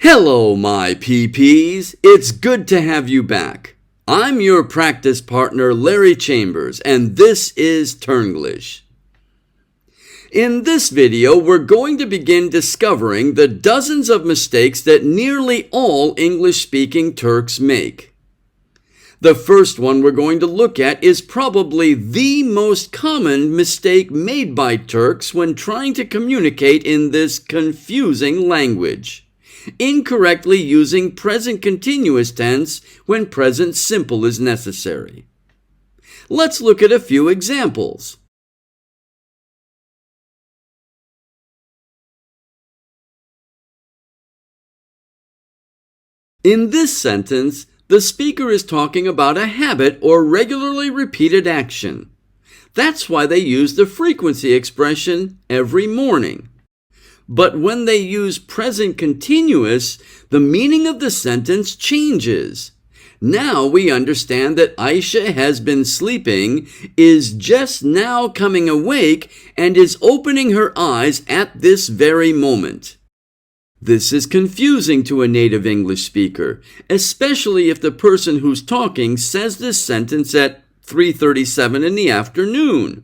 Hello, my PPs. It's good to have you back. I'm your practice partner, Larry Chambers, and this is Turnglish. In this video, we're going to begin discovering the dozens of mistakes that nearly all English-speaking Turks make. The first one we're going to look at is probably the most common mistake made by Turks when trying to communicate in this confusing language: incorrectly using present continuous tense when present simple is necessary. Let's look at a few examples. In this sentence, the speaker is talking about a habit or regularly repeated action. That's why they use the frequency expression every morning. But when they use present continuous, the meaning of the sentence changes. Now we understand that Aisha has been sleeping, is just now coming awake, and is opening her eyes at this very moment. This is confusing to a native English speaker, especially if the person who's talking says this sentence at 3:37 in the afternoon.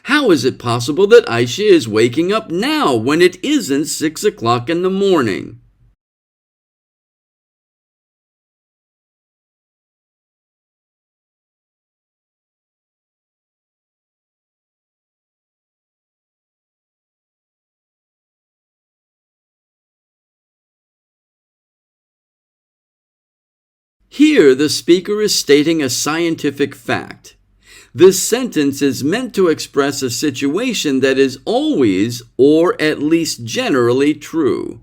How is it possible that Aisha is waking up now when it isn't 6 o'clock in the morning? Here, the speaker is stating a scientific fact. This sentence is meant to express a situation that is always, or at least generally, true.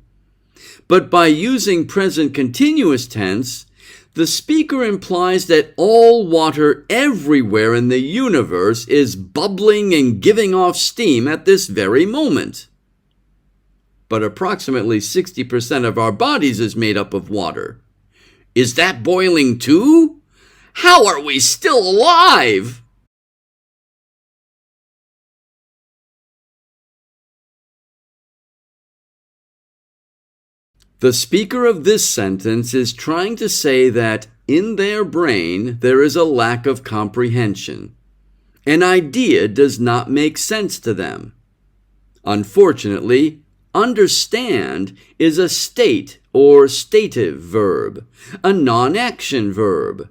But by using present continuous tense, the speaker implies that all water everywhere in the universe is bubbling and giving off steam at this very moment. But approximately 60% of our bodies is made up of water. Is that boiling too? How are we still alive? The speaker of this sentence is trying to say that in their brain there is a lack of comprehension. An idea does not make sense to them. Unfortunately, understand is a state or stative verb, a non-action verb.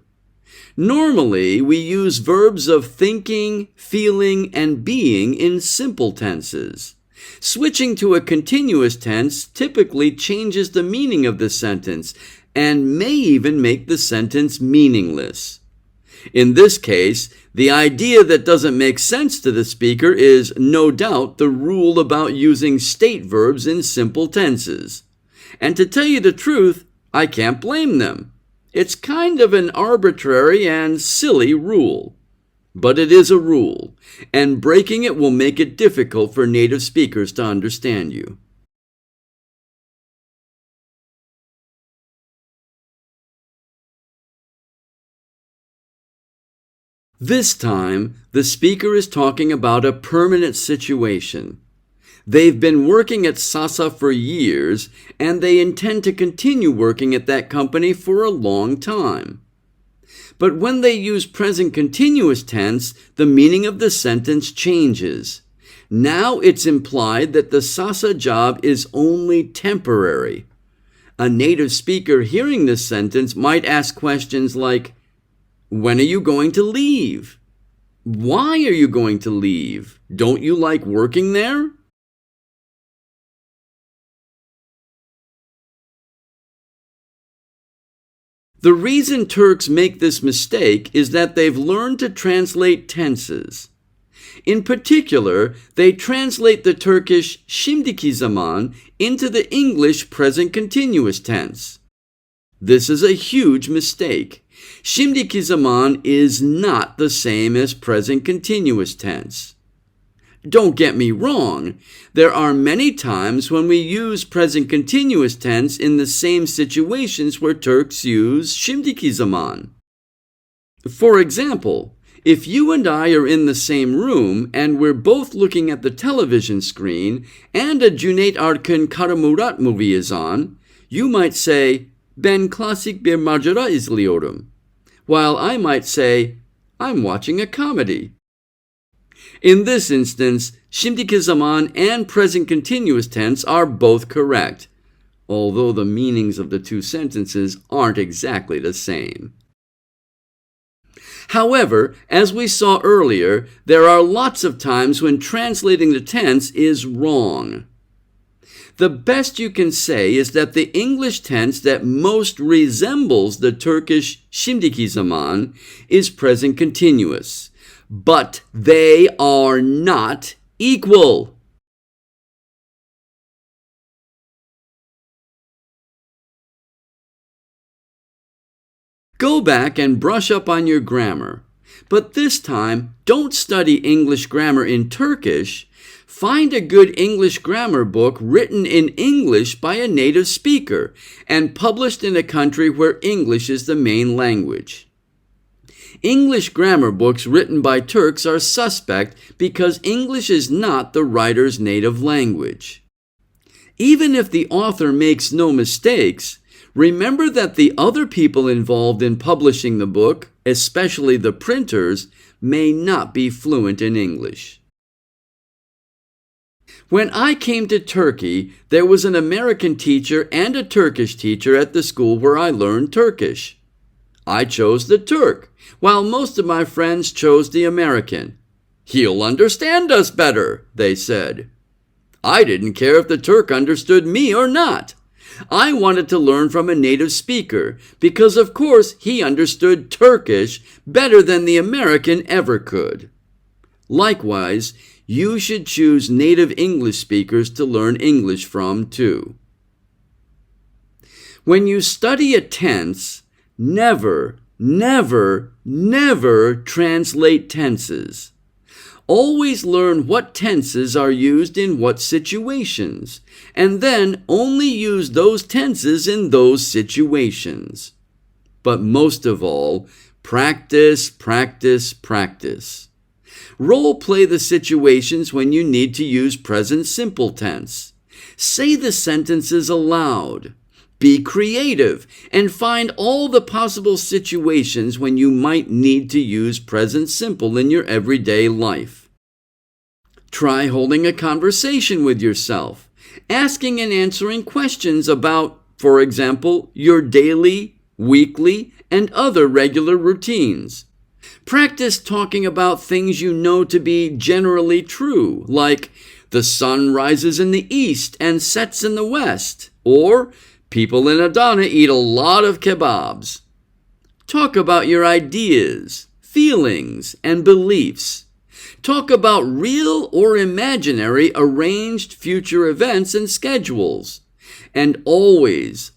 Normally, we use verbs of thinking, feeling, and being in simple tenses. Switching to a continuous tense typically changes the meaning of the sentence and may even make the sentence meaningless. In this case, the idea that doesn't make sense to the speaker is no doubt the rule about using state verbs in simple tenses. And to tell you the truth, I can't blame them. It's kind of an arbitrary and silly rule. But it is a rule, and breaking it will make it difficult for native speakers to understand you. This time, the speaker is talking about a permanent situation. They've been working at Sasa for years, and they intend to continue working at that company for a long time. But when they use present continuous tense, the meaning of the sentence changes. Now it's implied that the Sasa job is only temporary. A native speaker hearing this sentence might ask questions like, when are you going to leave? Why are you going to leave? Don't you like working there? The reason Turks make this mistake is that they've learned to translate tenses. In particular, they translate the Turkish şimdiki zaman into the English present continuous tense. This is a huge mistake. Şimdiki zaman is not the same as present continuous tense. Don't get me wrong, there are many times when we use present continuous tense in the same situations where Turks use şimdiki zaman. For example, If you and I are in the same room and we're both looking at the television screen and a Cüneyt Arkın Kara Murat movie is on, you might say, "Ben klasik bir macera izliyorum," while I might say, "I'm watching a comedy." In this instance, şimdiki zaman and present continuous tense are both correct, although the meanings of the two sentences aren't exactly the same. However, as we saw earlier, there are lots of times when translating the tense is wrong. The best you can say is that the English tense that most resembles the Turkish şimdiki zaman is present continuous, but they are not equal. Go back and brush up on your grammar. But this time, don't study English grammar in Turkish. Find a good English grammar book written in English by a native speaker and published in a country where English is the main language. English grammar books written by Turks are suspect because English is not the writer's native language. Even if the author makes no mistakes, remember that the other people involved in publishing the book, especially the printers, may not be fluent in English. When I came to Turkey, there was an American teacher and a Turkish teacher at the school where I learned Turkish. I chose the Turk, while most of my friends chose the American. "He'll understand us better," they said. I didn't care if the Turk understood me or not. I wanted to learn from a native speaker because, of course, he understood Turkish better than the American ever could. Likewise, you should choose native English speakers to learn English from, too. When you study a tense, never translate tenses. Always learn what tenses are used in what situations, and then only use those tenses in those situations. But most of all, practice. Role play the situations when you need to use present simple tense. Say the sentences aloud. Be creative and find all the possible situations when you might need to use present simple in your everyday life. Try holding a conversation with yourself, asking and answering questions about, for example, your daily, weekly, and other regular routines. Practice talking about things you know to be generally true, like the sun rises in the east and sets in the west, or people in Adana eat a lot of kebabs. Talk about your ideas, feelings, and beliefs. Talk about real or imaginary arranged future events and schedules. And always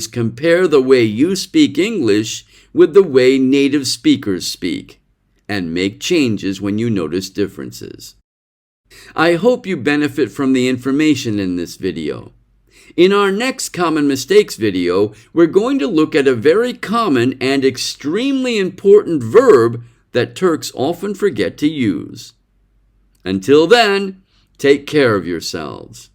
compare the way you speak English with the way native speakers speak, and make changes when you notice differences. I hope you benefit from the information in this video. In our next Common Mistakes video, we're going to look at a very common and extremely important verb that Turks often forget to use. Until then, take care of yourselves.